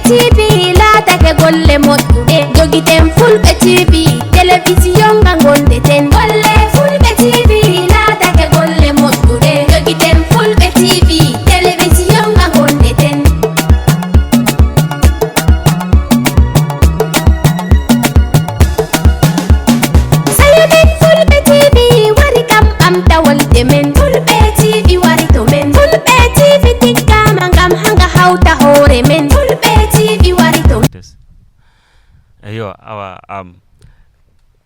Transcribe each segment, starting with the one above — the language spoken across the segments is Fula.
TV laatake golle moƴƴuɗe jogiten Fulɓe TV télévision nga gondeten golle Fulɓe TV laatake golle moƴƴuɗe jogiten Fulɓe TV télévision nga gondeten sayamin Fulɓe TV wari kam ɓamtawolde men Fulɓe TV wari to men Fulɓe TV tiggama ngam hanga hawta hoore men Fulɓe TV wari to eyo awa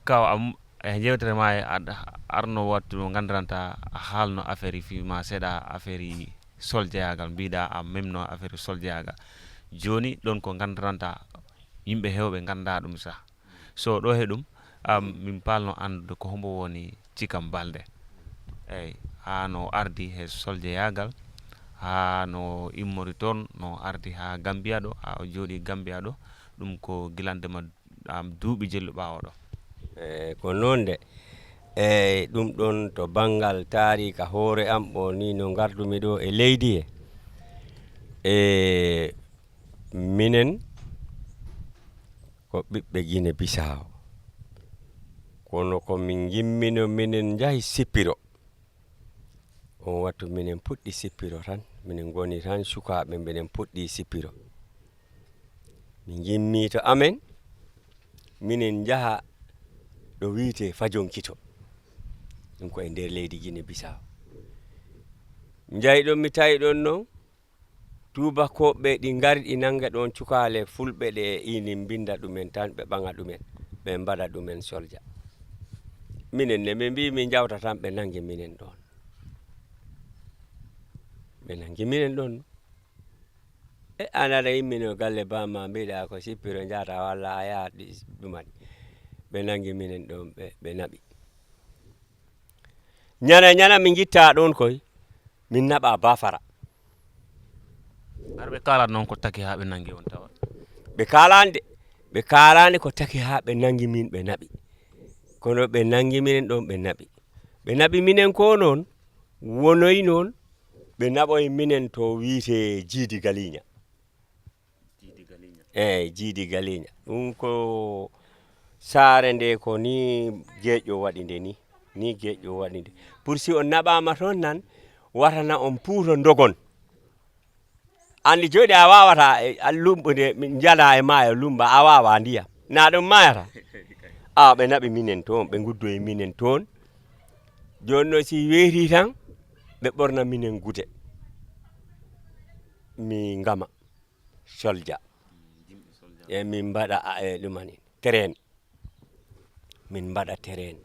kaw am jewtere ma arno wattu no gandiranta haalno affaire yi fima seeɗa affaire yi soljeyagal mbiɗa memno affaire soljeyagal joni ɗon ko gandiranta yimɓe hewɓe ganda ɗum sa so ɗo he ɗum min palno andude ko hombo woni Cikam Balde eyyi ha no ardi he soljeyagal ha no immori toon no ardi ha Gambia ɗo ha o jooɗi Gambia ɗo ɗum ko gilandema duuɓi jellu ɓawo ɗo ko noon de eyyi ɗum ɗon to banggal tarika hoore am ɓo ni no gardumi ɗo e leydi e minen ko ɓiɓɓe Guinée Bissau kono ko min gimmino minen jahi sippiro on wattu minen puɗɗi sippiro tan minen goni tan sukaɓe minen puɗɗi sippiro min gimmi to amen minen jaha ɗo wiite Fajonkito ɗum ko e nder leydi Guinée Bissau jayi ɗon mi tawi ɗon noon tubakoɓe ɗi ngari ɗi nanga ɗon cukale fulɓe ɗe ini binda ɗumen tan ɓe ɓaŋa ɗumen ɓe mbaɗa ɗumen solja minen ne ɓe mbi min jawta tan ɓe nangi minen ɗon ɓe nangi minen ɗon e an aɗa yimmino galle bamma mbiɗa ko sippiro jata walla a yaha ɗuman ɓe nangi minen ɗon ɓe naɓi ñana min gitta ɗon koy min naɓa Bafara ar ɓe kala noon ko taki ha ɓe nangi on tawa ɓe kalande ko taki ha ɓe nangi min ɓe naɓi kono ɓe nangi minen ɗon ɓe naɓi minen ko noon wonoyi noon ɓe naɓoy minen to wiite Jiidi Galiña eyyi Jiidi Galiña ɗum ko saare nde ko ni geƴƴo waɗi nde ni geƴƴo waɗi nde pour si on naɓama toon nan watana on puuto dogon andi joni a wawata a lumɓude jala e maayo lumba a wawa ndiyam na ɗum mayata ɓe naɓi minen toon ɓe guddoyi minen toon joni no si weeti tan ɓe ɓorna minen gude mi ngama solja e min mbaɗa ɗumani train min mbaɗa train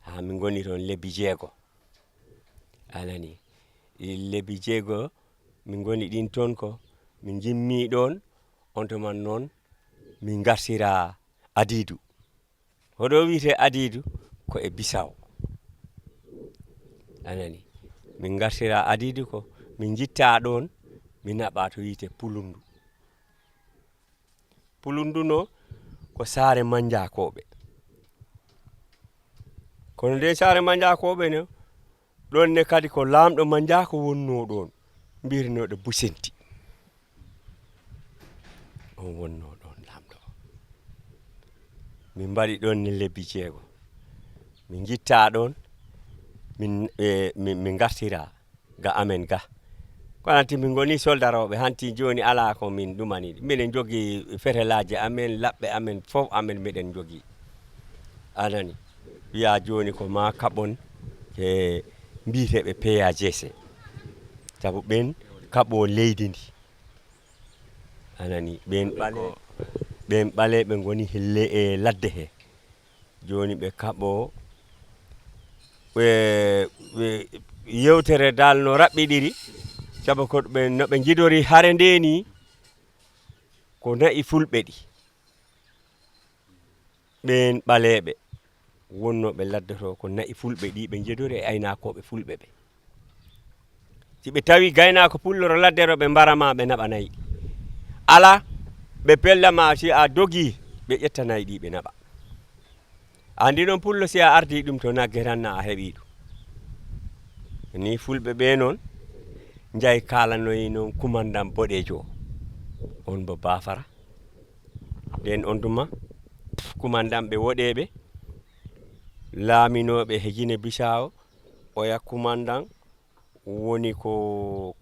ha min goni toon lebbi 6 anani lebbi 6 min goni ɗin toon ko min jimmi ɗon on to man noon min gartira Adidou hoɗo wiite Adidou ko e Bissau anani min gartira Adidou ko min jitta ɗon min naɓa to wiite Pulundu no ko saare manjakoɓe kono nde saare manjakoɓe no ɗon ne kadi ko lamɗo manjako wonno ɗon mbirnoɗo Busenti on wonno ɗon lamɗo min mbaɗi ɗon ne lebbi 6 min jitta ɗon min gartira ga amen ga konanti min goni soldaroɓe hanti joni ala ko min ɗumani minen jogui ferelaji amen laɓɓe amen fof amen miɗen jogui anani wiya joni ko ma kaɓon e mbiteɓe PAGC sabu ɓen kaɓo leydi ndi anani ɓen ɓale ɓe goni e ladde he joni ɓe kaɓo yewtere dal no raɓɓiɗiri sabu ko no ɓe jidori hare ndeni ko nayi fulɓe ɗi ɓen ɓaleɓe wonnoɓe ladde to ko nayi fulɓe ɗi ɓe jidori e aynakoɓe fulɓe ɓe si ɓe tawi gaynako pulloro laddero ɓe mbarama ɓe naɓa nayi ala ɓe pellama si a dogi ɓe ƴetta nayi ɗi ɓe naɓa andi noon pullo si a ardi ɗum to nagge tan na a heeɓi ɗum ni fulɓe ɓe noon jayi kalanoyi noon commandant boɗejo on bo Bafara den on duma kumandanɓe woɗeɓe laaminoɓe he Guinée Bissau o ya kumandan woni ko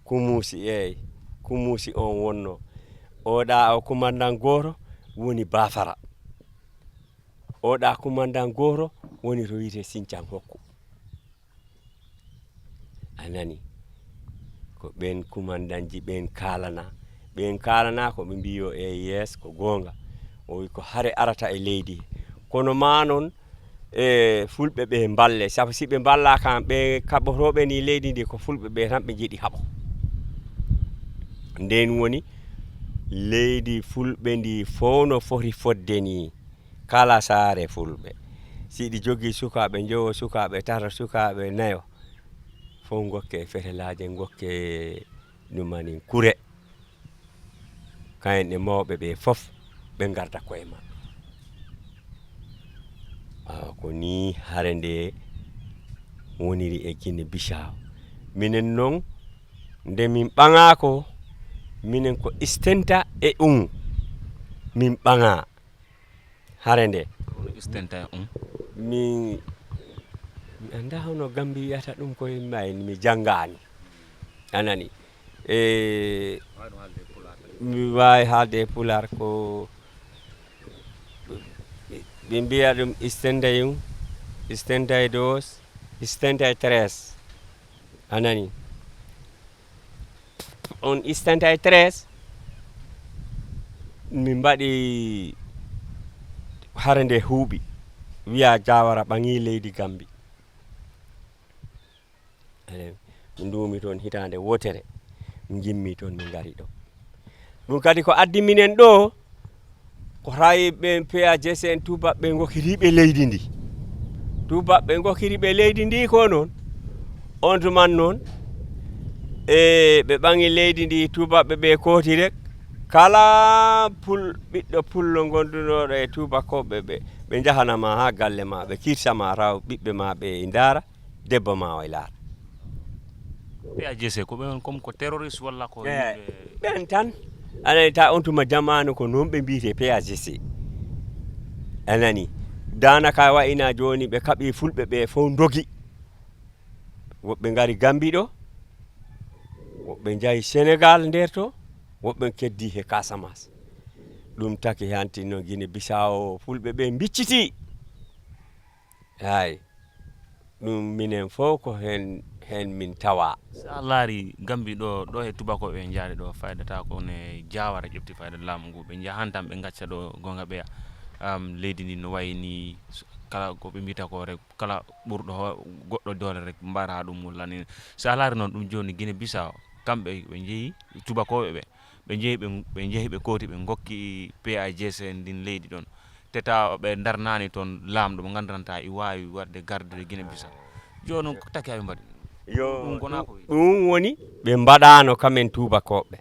Kumusi eyi Kumusi on wonno oɗa o kumandan goto woni Bafara oɗa kumandan goto woni to wiyete Sinthiang Hokku a nani ko ɓen kumandanji ɓen kalana ko ɓe mbiyo e yes ko gonga o wi ko hare arata e leydi kono ma non fulɓe ɓe balle sabu si ɓe balla kam ɓe kaɓotoɓe ni leydi ndi ko fulɓe ɓe tan ɓe jiiɗi haɓo nden woni leydi fulɓe ndi fof no foti fodde ni kala saare fulɓe siɗi jogui sukaɓe jowo sukaɓe tata sukaɓe nayo fof gokke fetelaje gokke numani kure kayen e mawɓe ɓe fof ɓe garda koye maɓɓe ko ni hare nde woniri e Guinée Bissau minen noon nde min ɓaŋako minen ko Istenta e min ɓaŋa hare nde Istenta e mi anda hono Gambi wiyata ɗum koye mayni mi janngani anani mi wawi haalde e Pular ko ɓe mbiya ɗum Istenta e Istenta e dos Istenta e tres anani on Istenta e tres min mbaɗi hare nde huuɓi wiya Jawara ɓaŋi leydi Gambi min duumi toon hitande wotere jimmi toon min gari ɗo ɗum kadi ko addi minen ɗo ko hay ɓe PAGC en tubaɓe gokkiriɓe leydi ndi tubaɓe gokkiriɓe leydi ndi ko noon on tuman noon ɓe ɓaŋi leydi ndi tubaɓe ɓe kooti rek kala ɓiɗɗo pullo gondunoɗo e tubakoɓe ɓe jahanama ha galle ma ɓe kirsama raw ɓiɓɓe ma ɓe daara debbo ma o e laara PAGC ko ɓe on comme ko terroriste walla ko ɓen tan anani ta on tuma jamanu ko noon ɓe mbiyete PAGC anani danaka wayina joni ɓe kaɓi fulɓe ɓe fof dogi woɓɓe ngari Gambi ɗo woɓɓe jahi Sénégal nder to woɓɓe keddi he Casamance ɗum taki hanti no Guinée Bissau fulɓe ɓe bicciti hay ɗum minen fof ko hen min tawa sa laari Gambi ɗo e tubakoɓe ɓe jaari ɗo faydata ko ne Jawara ƴefti fayda laamu ngu ɓe jahan tan ɓe gacca ɗo gonga ɓeya leydi ndi no wayni kala ko ɓe mbiyata ko rek kala ɓurɗo goɗɗo doole rek mbara ɗum wullani sa laari noon ɗum joni Guinée Bissau kamɓe ɓe jeeyi tubakoɓe ɓe jeehi ɓe kooti ɓe gokki PAGC ndin leydi ɗon teta ɓe darnani toon lamɗo mo gandanta i wawi wadde garde Guinée Bissau joni ko taki aɓe mbaɗi yo ɗum woni ɓe mbaɗano kamen tubakoɓe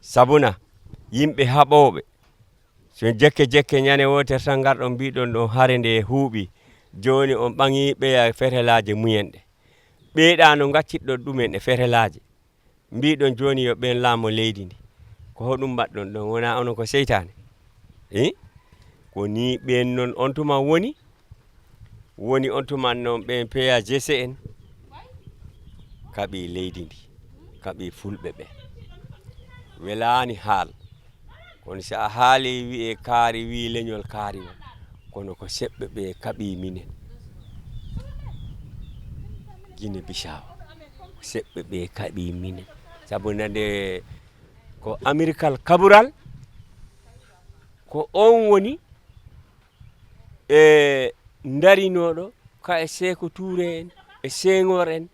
sabuna yimɓe haɓoɓe so jekke ñane wotere tan garɗon mbiɗon ɗon hare nde huuɓi joni on ɓaŋi ɓeya fetelaje muyen ɗe ɓeyɗa no gaccitɗon ɗumen e fetelaje mbiɗon joni yo ɓen laamo leydi ndi ko hoɗum mbaɗɗon ɗon wona onon ko seytane ko ni ɓen noon on tuma woni on tuman noon ɓen PAGC en kaɓi leydi ndi kaɓi fulɓe ɓe welani haal kono si a haali wi'e kaari wi leñol kaariwol kono ko seɓɓe ɓe kaɓi minen Guinée Bissau seɓɓe ɓe kaɓi minen sabu nande ko Amérique Cabral ko on woni darinoɗo ka e Sékou Touré en e Senghor en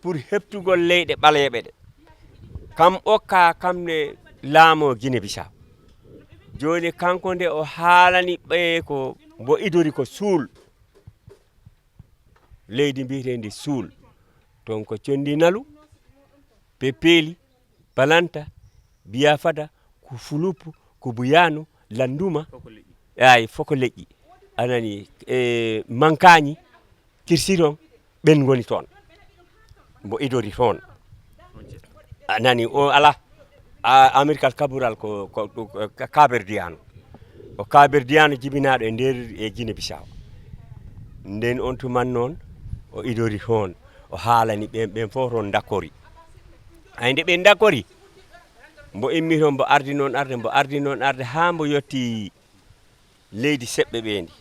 pour heɓtugol leyɗe ɓaleɓe ɗe kam okka kamne laamo Guinée Bissau joni kanko nde o haalani ɓe ko mbo idori ko suul leydi mbiyetendi suul ton ko Condi Nalu Pepeli Balanta Biafada ko Fulupu ko Buyano Landuma ay foko leƴƴi anani Mankañi Kirsiron ɓen goni toon mbo idori toon anani o ala Amerikal kabural ko Kaberdiano o Kaberdiano jibinaɗo e nder e Guinée Bissau nden on tuman noon o idori toon o haalani ɓen fof toon dakkori ay nde ɓen dakkori mbo immi toon mbo ardi noon arde ha mbo yetti leydi seɓɓe ɓendi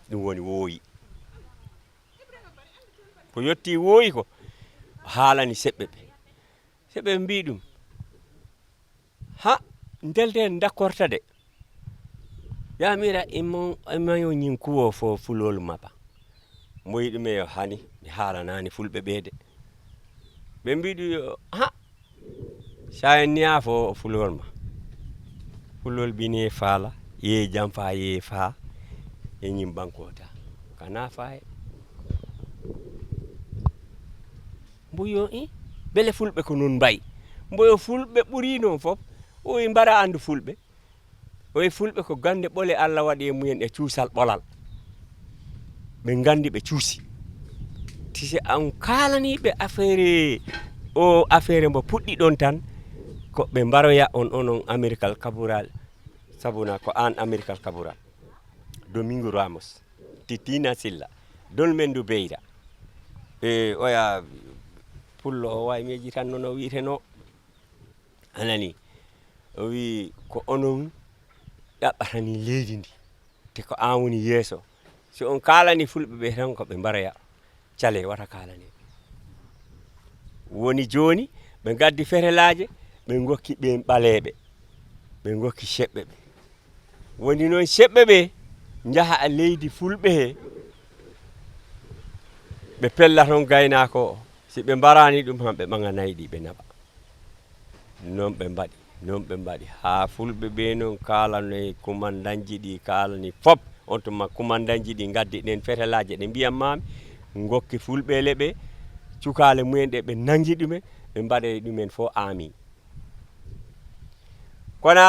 ɗum woni Wooyi ko yetti Wooyi ko haalani seɓɓe ɓe mbi ɗum ha ndelten dakkorta de yamira immayo ñin kuwo fo fulol maba moyi ɗume yo hani mi haalanani fulɓe ɓe de ɓe mbiɗi ha sa en niya fo fulol ma fulol bine faala ye jam fa ye fa e ñim bankota kana faye mbuyo bele fulɓe ko non mbayi mboyo fulɓe ɓuri noon fof o mbara andu fulɓe o fulɓe ko gande ɓole Allah waɗi e mumen e cuusal ɓolal ɓe gandi ɓe cuusi tisi an kalaniɓe affaire mbo puɗɗi ɗon tan ko ɓe mbaroya onon Amerikal kabural sabuna ko an Amerikal kabural Domingo Ramos Titina Silla Dolmendu Beyra oya pullo o way meji tan noon o wiiteno anani o wi ko onon ɗaɓɓatani leydi ndi te ko an woni yeeso si on kalani fulɓe ɓe tan ko ɓe mbaraya cale wata kalani woni joni ɓe gaddi ferelaje ɓe gokki ɓen ɓaleɓe ɓe gokki seɓɓe ɓe woni noon seɓɓe ɓe jaha leydi fulɓe he ɓe pella ton gaynako o si ɓe mbarani ɗum han ɓe ɓaga nayyi ɓe naɓa non ɓe mbaɗi ha fulɓe ɓe noon kalanoye kumandanji ɗi kalani fop on tuma kumandanji ɗi gaddi ɗen ferelaje ɗe mbiyam mami gokki fulɓele ɓe cukale mumen ɗe ɓe nangui ɗumen ɓe mbaɗe ɗumen fo ami kono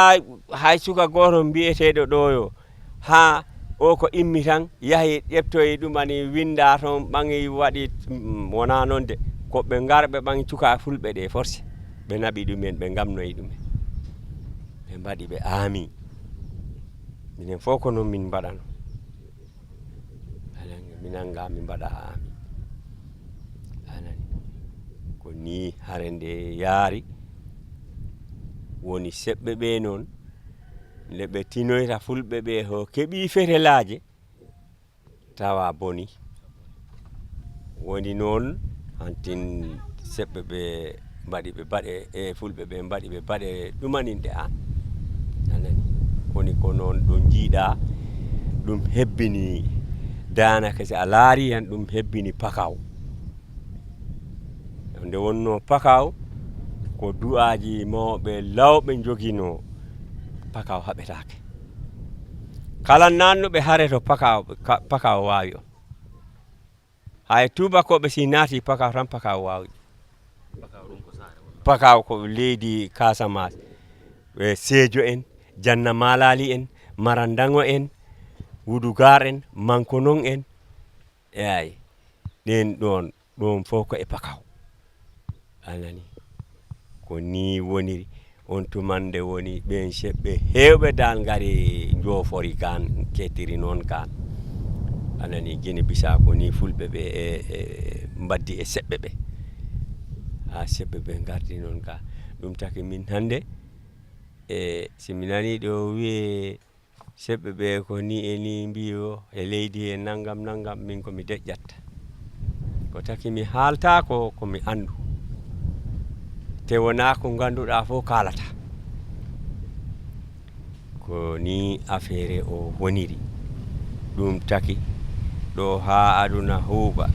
hay suka goto mbiyeteɗo ɗo yo ha o ko immi tan yahi ƴeftoyi ɗumani winda toon ɓangi waɗi wona noon de ko ɓe garɓe ɓangi cuka fulɓe ɗe forcé ɓe naɓi ɗumen ɓe gamnoyi ɗumen ɓe mbaɗi ɓe aami minen fof ko noon min mbaɗano minen ga min mbaɗa aami anani ko ni hare nde yaari woni seɓɓe ɓe noon nde ɓe tinoyta fulɓe ɓe ho keeɓi ferelaje tawa boni woni noon hantin seɓɓe ɓe mbaɗi ɓe baɗe e fulɓe ɓe mbaɗi ɓe baɗe ɗumaninɗe an anani woni ko noon ɗum jiiɗa ɗum hebbini danaka si a laari hen ɗum hebbini Pakaw nde wonno Pakaw ko du'aji mawɓe lawɓe joguino Pakaw haɓetake kala nannuɓe haare to Pakaw wawi on hay tubakoɓe si naati Pakaw tan Pakaw wawi Pakaw ko leydi Casamance Sédio en Janna Malali en Marandango en Wudugar en Mankonon en eyi ɗen ɗon fof ko e Pakaw anani ko ni woniri on tumande woni ɓen seɓɓe hewɓe dal gari jofori kan kettiri noon kan anani Guinée Bissau ko ni fulɓe ɓe e mbaddi e seɓɓe ɓe ha seɓɓe ɓe gardi noon ka ɗum taki min hande e simi nani ɗo wiye seɓɓe ɓe ko ni e ni mbiyo e leydi e naggam min komi deƴƴatta ko taki mi haalta komi andu te wona ko ganduɗa fof kalata ko ni affaire o woniri ɗum taki ɗo ha aduna huuɓa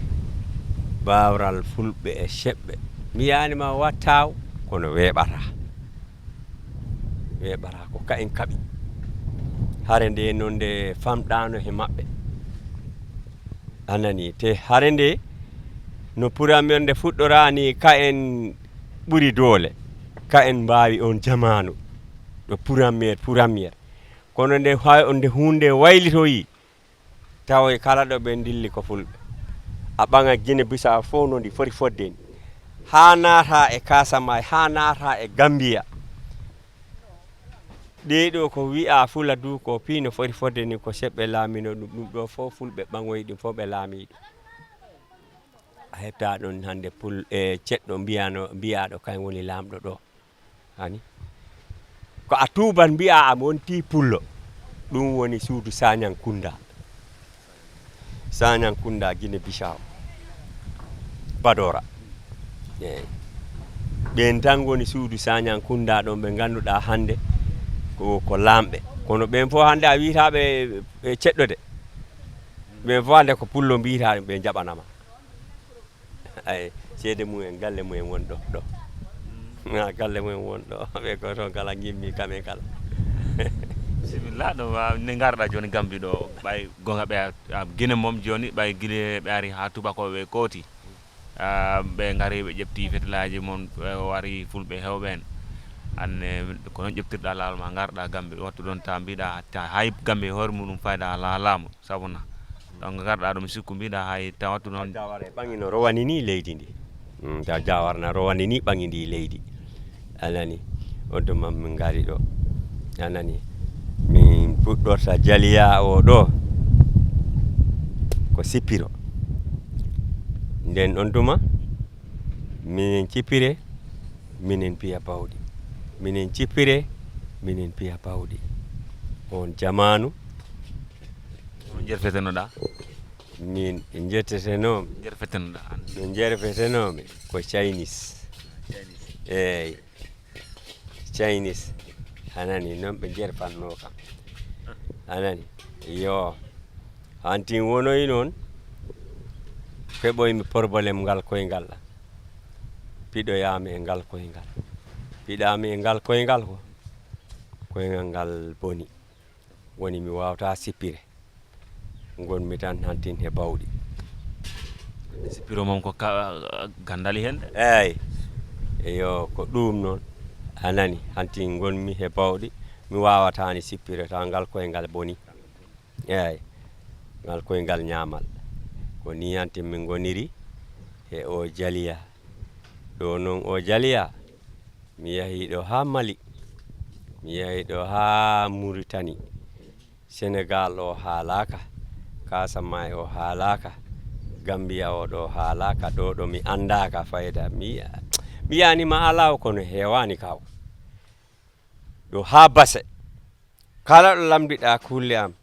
bawral fulɓe e seɓɓe miyanima wattaw kono weɓata ko ka en kaɓi hare nde noon nde famɗano he maɓɓe anani te hare nde no puramen nde fuɗɗorani ka en ɓuri doole ka en mbawi on jamanu ɗo purammere kono nde hunde waylitoyi tawa kala ɗo ɓe dilli ko fulɓe a ɓaŋa Guinée Bissau fof no ndi foti fodde ni ha naata e Casamance ha naata e Gambia ɗeɗo ko wi'a fula du ko pino foti fodde ni ko seɓɓe laamino ɗum ɗo fof fulɓe ɓangoyi ɗum fof ɓe laami ɗum a heɓta ɗon hande pul e ceɗɗo mbiyaɗo kañ woni lamɗo ɗo hani ko a tuuban mbi'a am wonti pullo ɗum woni suudu Sagnankounda Guinée Bissau Badora eyi ɓen tan woni suudu Sagnankounda ɗon ɓe ganduɗa hande ko lamɓe kono ɓen fof hande a wiitaɓe ceɗɗo de ɓen fof hande ko pullo mbiyata ɓe jaɓanama ay seede mumen galle mumen won ɗo galle mumen won ɗo ɓe ko toon kala gimmi kamen kala bisimilla ɗo ne garɗa joni Gambie ɗo ɓay gonga ɓe Guinée mom joni ɓay guile ɓe ari ha tubakoɓe kooti ɓe gari ɓe ƴefti fetilaji mon wari fulɓe hewɓe en anne ko non ƴeftirɗa laawol ma garɗa Gambie wattu ɗon ta mbiɗa hay Gambie hoore muɗum fayda ala laamu sabuna donc garɗa ɗo mi sikku mbiɗa hay ta wattu noon Jawara ɓangino rowani ni leydi ndi ta Jawarna rowani ni ɓangi ndi leydi anani on tuma min gari ɗo anani min puɗɗorta jaliya o ɗo ko Sippiro nden on tuma minen cippire minen piya bawɗi minen cippire minen piya bawɗi on jamanu on jerfetenoɗa min jettetenomi jerfetenoɗa no jerfetenomi ko Chinese eyi Chinese anani noon ɓe jerfanno kam anani yo hantin wonoyi noon keɓoymi probléme ngal koyngal piɗoyami e ngal koyngal piɗami e ngal koyngal ko koyngal ngal boni woni mi wawata sippire gonmi tan hantin he bawɗi Sippiro mom ko gandali hen eyi yo ko ɗum noon anani hantin gonmi he bawɗi mi wawatani sippire taw ngal koyngal boni eyi ngal koyngal ñamal ko ni hantin min goniri e o jaliya ɗo noon o jaliya mi yahi ɗo ha Mali mi yahi ɗo ha Mauritanie Sénégal o haalaka Casamance o haalaka Gambia o ɗo haalaka ɗo mi andaka fayda mi yanima alaw kono hewani kaw ɗo ha Basse kala ɗo lamdiɗa kulle am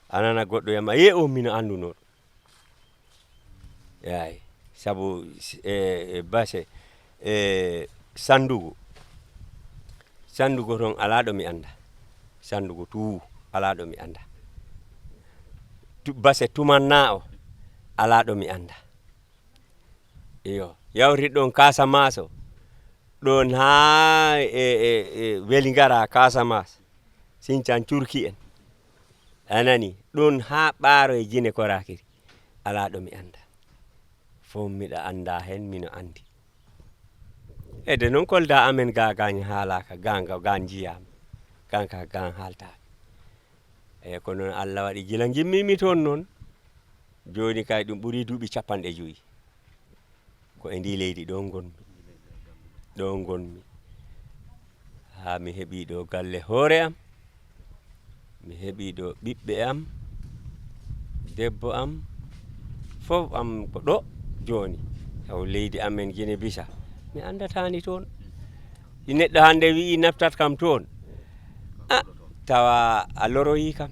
anana goɗɗo yama o mino anduno yayi sabu Basse Sandugu toon ala ɗo mi anda Sandugu tu ala ɗo mi anda Basse Tumanna o ala ɗo mi anda iyo yawri ɗon Casamance o ɗon ha Welingara Casamance Sinthiane Turki en anani ɗon ha ɓaaro e Guinée Conakry ala ɗo mi anda fof miɗa anda hen mino andi de noon kolda amen ga gañ haalaka gan jiyama ganka gan haaltaki eyi ko noon Allah waɗi gila gimmimi toon noon joni kay ɗum ɓuuri duuɓi 50 ko e ndi leydi ɗo gonmi ha mi heeɓi ɗo galle hoore am mi heeɓi ɗo ɓiɓɓe am debbo am fof am ko ɗo joni taw leydi amen Guinée Bissau mi andatani toon neɗɗo hande wi'i naftat kam toon tawa a loroyi kam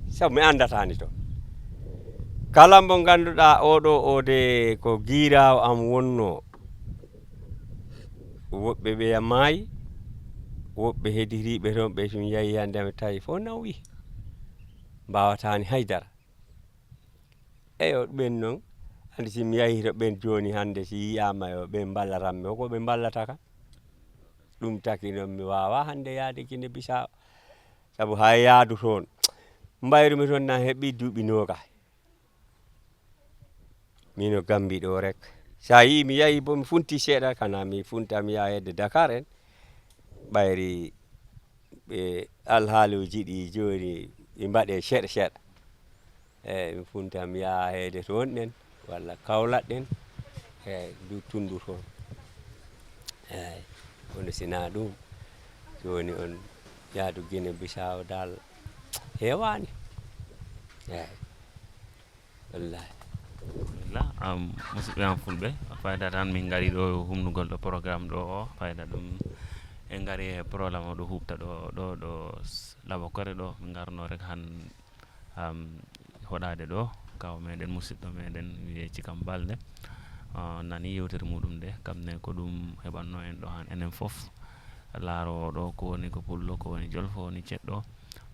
sabu mi andatani toon kala mo ganduɗa oɗo ode ko guirawo am wonno woɓɓe ɓe maayi woɓɓe hediriɓe toon ɓe tum yahi hande mi tawi fof nawwi mbawatani haydara eyo ɓen noon hande si mi yahi to ɓen joni hande si yiyama yo ɓen ballatanmi hoko ɓe ballata kam ɗum taki noon mi wawa hande yaade Guinée Bissau sabu ha yaadu toon mbayrumi toon na heeɓi duuɓi 20 mino Gambie ɗo rek sa yi mi yahi bo mi funti seeɗa kana mi funta mi yaha hedde Dakar en ɓayri ɓe alhaaluji ɗi joni ɗi mbaɗe seeɗa eyi mi funta mi yaha hedde toon ɗen walla Kaolack ɗen eyi du tundu toon eyi kono sina ɗum joni on yaadu Guinée Bissau dal hewani eyi wallahi musidɓe am fulɓe fayda tan min ngari ɗo humnugol ɗo programme ɗo o fayda ɗum en ngari e programme o ɗo hubta ɗo Labakore ɗo min garno rek han hoɗade ɗo kaw meɗen musidɗo meɗen wiye Cikam Balde nani yewtere muɗum nde kamne ko ɗum heɓanno en ɗo han enen fof laaro ɗo ko woni ko pullo ko woni jolfo woni ceɗɗo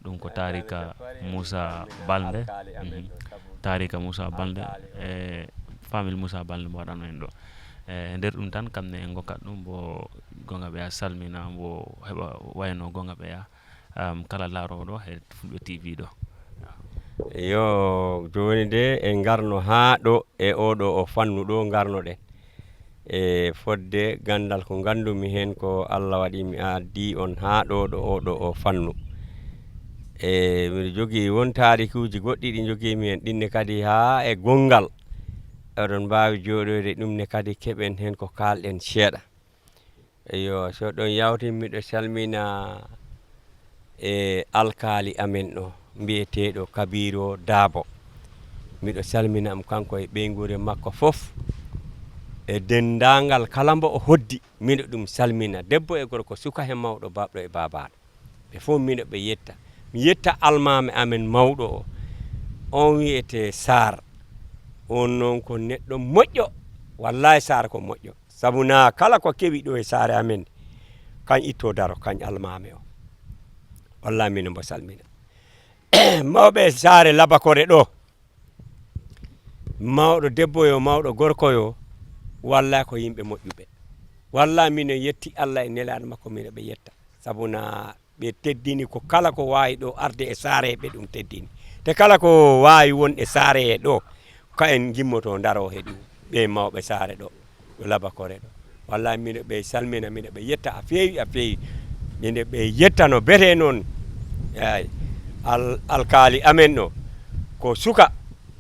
ɗum ko Tarika Moussa Balde Tarika Moussa Balde e famille Moussa Balde mo waɗano en ɗo e nder ɗum tan kamne en gokkat ɗum bo gonga ɓeya salmina mbo heɓa wayno gonga ɓeya kala laaroɗo e Fulɓe TV ɗo yo joni de en garno ha ɗo e oɗo o fannu ɗo garnoɗen e fodde gandal ko gandumi hen ko Allah waɗi mi addi on ha ɗo oɗo o fannu e miɗo jogui won tarikuji goɗɗi ɗi joguimi hen ɗinne kadi ha e gongal oɗon mbawi joɗoyde ɗumne kadi keɓen hen ko kalɗen seeɗa eyo so ɗon yawti miɗo salmina e alkali amen ɗo mbiyeteɗo Kabiru Dabo miɗo salmina kanko e ɓeygure makko fof e dendagal kala mbo o hoddi miɗo ɗum salmina debbo e gorko suka e mawɗo babɗo e babaɗo ɓe fof miɗo ɓe yetta mi yetta almame amen mawɗo o on wiyete Sar on noon ko neɗɗo moƴƴo wallahi Sar ko moƴƴo sabu na kala ko kewi ɗo e saare amen kañ itto daro kañ almame o wallahi mino mbo salmina mawɓe saare Labakore ɗo mawɗo debbo yo mawɗo gorko yo wallahi ko yimɓe moƴƴuɓe wallahi mino yetti Allah e nelaɗo makko mino ɓe yetta sabu na ɓe teddini ko kala ko wawi ɗo arde e saare ɓe ɗum teddini te kala ko wawi wonde saare e ɗo ka en gimmoto daro he ɗum ɓe mawɓe saare ɗo ɗo Labakore ɗo wallahi mino ɓe salmina mino ɓe yetta a feewi mino ɓe yettano bete noon eyi alkali amen ɗo ko suka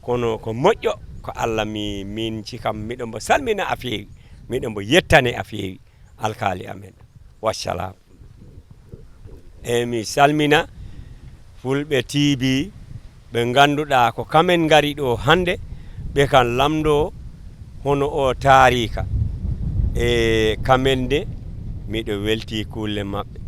kono ko moƴƴo ko Allah min Cikam miɗo mbo salmina a feewi miɗo mbo yettane a feewi alkali amen wassalam e mi salmina Fulɓe TV ɓe ganduɗa ko kamen gari ɗo hande ɓe kan lamdo hono o Tarika e kamen de miɗo welti kulle maɓɓe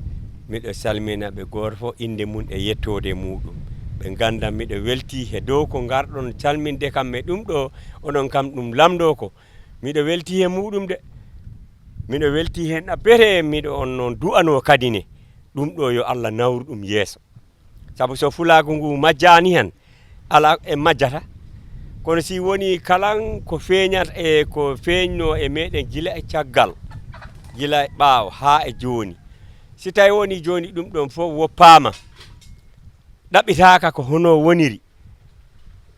miɗo salmina ɓe goto fof inde mum e yettode muɗum ɓe ganda miɗo welti he dow ko garɗon salminde kam e ɗum ɗo onon kam ɗum lamdo ko miɗo welti he muɗum de miɗo welti hen abbere miɗo on noon du'ano kadi ne ɗum ɗo yo Allah nawru ɗum yeeso sabu so fulago ngu majjani hen ala e majjata kono si woni kalan ko feeñat e ko feeñno e meɗen gila e caggal gila e ɓaawo ha e joni si tawi woni joni ɗum ɗon fof woppama ɗaɓɓitaka ko hono woniri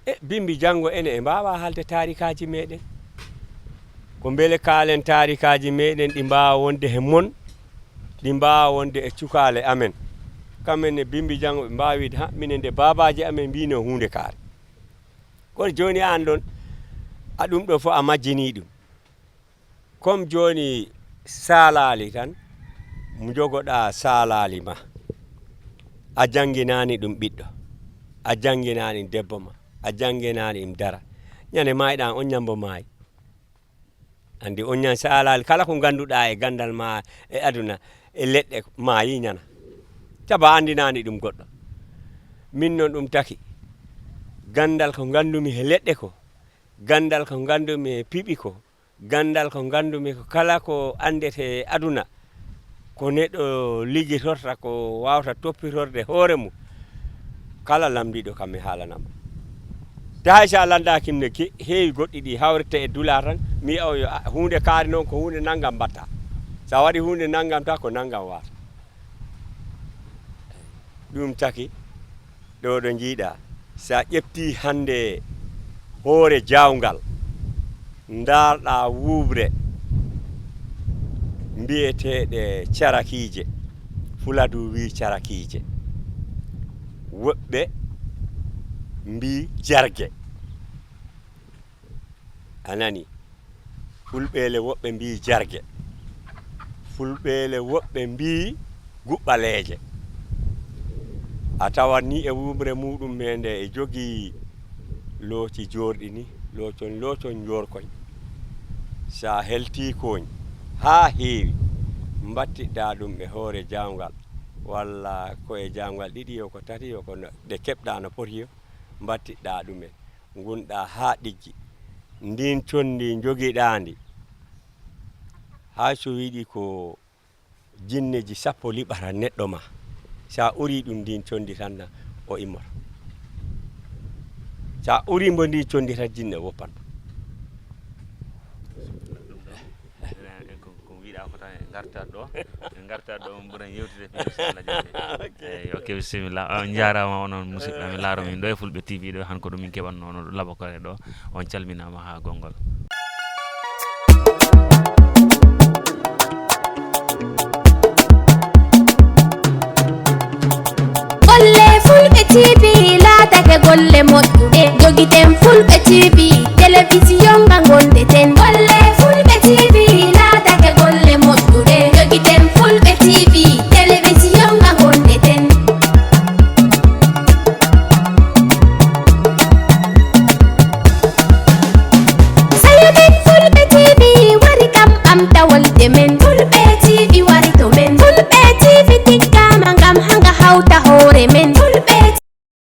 e bimbi janggo ene e mbawa halde tarikaji meɗen ko beele kaalen tarikaji meɗen ɗi mbawa wonde he mon ɗi mbawa wonde e cukale amen kamen e bimbi janggo ɓe mbawi wide ha minen de babaji amen mbino hunde kaare kono joni an ɗon a ɗum ɗo fof a majjini ɗum comme joni salali tan mo jogoɗa salali ma a jangginani ɗum ɓiɗɗo a jangginani debbo ma a jangginani ɗum dara ñande mayɗan on ñambo maayi andi on ñan salali kala ko ganduɗa e gandal ma e aduna e leɗɗe maayi ñana taba andinani ɗum goɗɗo min noon ɗum taki gandal ko gandumi he leɗɗe ko gandal ko gandumi e piɓi ko gandal ko gandumi ko kala ko andete aduna ko neɗɗo liggitorta ko wawta toppitorde hoore mum kala lamdiɗo kam mi haalanamo te hay sa landaki ne heewi goɗɗi ɗi hawrete e dula tan mi wiya o yo hunde kaari noon ko hunde naggam mbatta sa waɗi hunde naggam ta ko naggam wata ɗum taki ɗo ɗo jiiɗa sa ƴefti hande hoore jawgal darɗa wuubre mbiyeteɗe carakije Fuladu wi carakije woɓɓe mbi jargue anani Fulɓele woɓɓe mbi jargue fulɓeele woɓɓe mbi guɓɓaleeje a tawat ni e wumre muɗum me nde e jogii looci jorɗi ni loocon jorkoñ sa helti koñ haa heewi mbattiɗɗa ɗum e hoore jawngal walla koye jawngal ɗiɗi yo ko tati yo ko ɗe keɓɗa no poti yo mbattiɗɗa ɗumen gunɗa haa ɗiggi ndin condi jogiɗa ndi haa so wiɗi ko jinneji 10 liɓata neɗɗo ma sa uri ɗum ndin condi tan o immoto sa uri mbo ndin condi tan jinne woppan garta ɗo ɓuuran yewtide ok bisimilla on jarama onon musidɓe mi laaro min ɗo e Fulɓe TV ɗo han ko ɗum min keɓanno on labakore ɗo on calminama ha gongol golle Fulɓe TV laatake golle moƴƴuɗe jogiten Fulɓe TV télévision